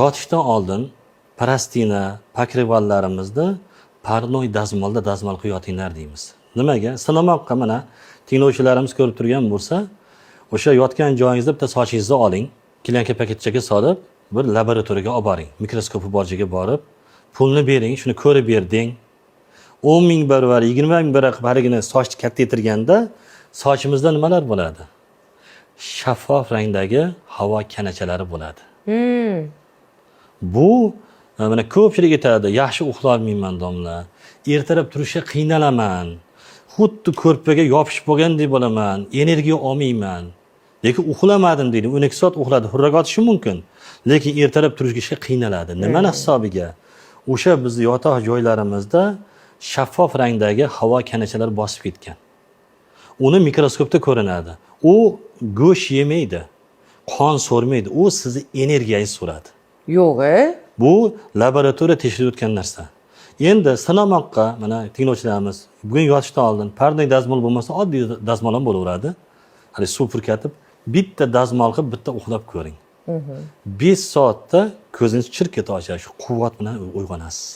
Yotishdan oldin parastina, pokrivallarimizda parnoy dazmolda dazmol qiyotinglar deymiz. Nimaga? Sinamoqqa mana tinglovchilarimiz ko'rib turgan bo'lsa, o'sha yotgan joyingizda bitta sochingizni oling, klinka paketchaga solib, bir laboratoriyaga olib boring. Mikroskopi bor joyga borib, pulni bering, shuni ko'rib berding. 10 ming barobar, 20 ming barobar harigini sochni kattaytirganda sochimizda nimalar bo'ladi? Shaffof rangdagi havo kanachalari bo'ladi. Bu mana ko'pchilik aytadi, yaxshi uxlolmayman domla. Ertalab turishga qiynalaman. Xuddi ko'rpaga yopishib bo'lgandek bo'laman. Energiya olmayman. Lekin uxlamadim deydi. 12 soat uxladi, hurrak otishi mumkin. Lekin ertalab turishga qiynaladi. Nima hisobiga? O'sha bizning yotoq joylarimizda shaffof rangdagi havo kanachalari bosib ketgan. Uni mikroskopda ko'rinadi. U go'sht yemaydi. Qon so'rmaydi. U sizni energiyangizni so'radi. Yo'q-e? Bu laboratoriya tekshirayotgan narsa. Endi sinamoqqa mana tinglovchilarimiz bugun yotishdan oldin parday dazmol bo'lmasa oddiy dazmol ham bo'laveradi. Hali suv purkatib bitta dazmol qilib bitta uxlab ko'ring. 5 soatda ko'zingiz chirkita ochadi, shu quvvat bilan uyg'onasiz.